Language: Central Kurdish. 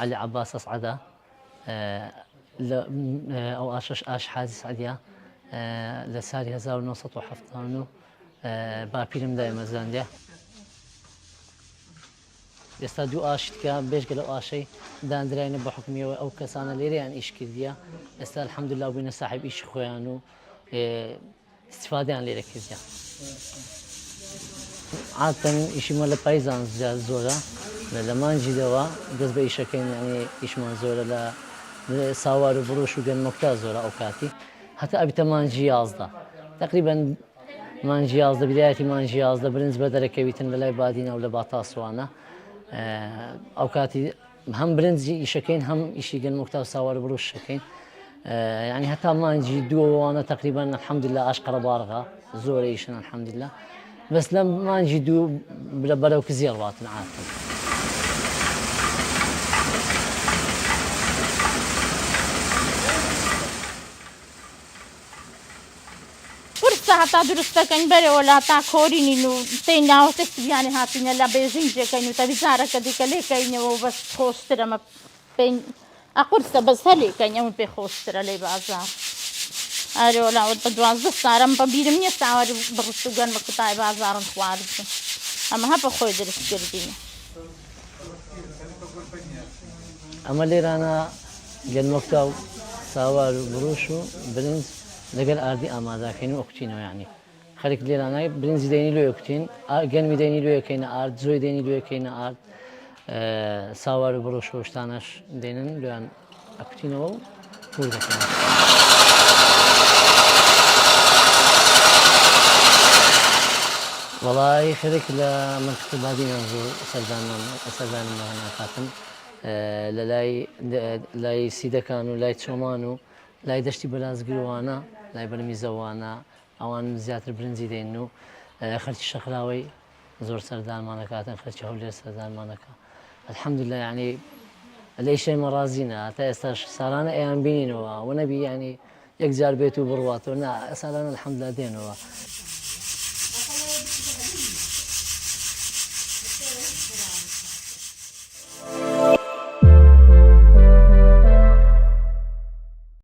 علي عباس أصعدة أو آش حازي سعدية لسالي 1970 باپیرم دای مەزراندێ ئێستا دوو ئاشتکە بێژگە لەو ئاشەی دانراینە بە حکمیەوە ئەو کەسانە لێرەیان ئیش کردیە ئێستا الحەمدوللا بووینە ساحب ئیشی خۆیان و استیفادەیان لێرە کردیە عادەتەن ئیشیمە لە پاییزان زۆرە لە مانجیدەوە دەست بە ئیشەکەین یعنی ئیشمان زۆرە لە ساوار و بڕۆش و گەنمەکتا زۆرە ئەو کاتی هەتا ئەبیتە مانجی 11 تقریبا مانجی 11 بدایەتی مانجی 11 برنج بە دەرەکەویتن لە لای بادینە و لە باتاسوانە ئەو کاتی هەم برنجی ئیشەکەین هەم ئیشی گەنمەکتا و ساوار و بڕۆشەکەین یعنی هەتا مانجی دووەوانە تقریبا الحەمدوللا ئاش قەرەباڕغا زۆرە ئیشن الحەمدوللا بەس لە مانجی دوو لە بەرەو کزیێ ڕاتن عادەتەن هەتا دروستەکەین بەرەوە لە هەتا کۆرینین و تێی ناوەتەکی بیانی هاتینە لە بێژینجەکەین و تەویزارەکە دیکە لێکەینەوە و بەس خۆشترەمە ئەقورسە بەس هەلێکەین ئەوم پێ خۆشترە لەی بازار ئارێوەلاوە بە 12 سارم بە بیرم نییە ساواری بڕست و گەنمە قوتای بازارم خواردن ئەمە هە بە خۆی دروست کردینە ئەمە لێرانە گەنمەکتا و ساوار و بڕۆش و برنج لەگەڵ ئاردی ئامادەکەین و ئۆکتینەوە یعنی خەرێک لێرانای برنجی دەینی لێ ئۆکتین گەنمی دەینی لێەکەینە ئارد زۆی دەینی لێەکەینە ئارد ساوار و بڕۆش و شتانەش دێنن لێیان ئەکوتینەوە و پور دەکەین وەڵای خەرێک لە منطقەی بادینە زۆر سەردانم ناکاتن لە لای سیدەکان و لای چۆمان و لای دەشتی بەرازگرۆوانە لای بەرمی زەوانە ئەوان زیاتر برنجی دێن و خەرکی شەقراوەی زۆر سەردانمانەکاتن خەرکی هەولێر سەردانمانەکە الحەمدوللا یعنی لە ئیشەی مەڕازینە هەتا ئێستاش ساڵانە ئەیان بینینەوە وە نەبی یعنی یەک جار بێت و بڕواتەوە نا ساڵانە الحەمدوللا دێنەوە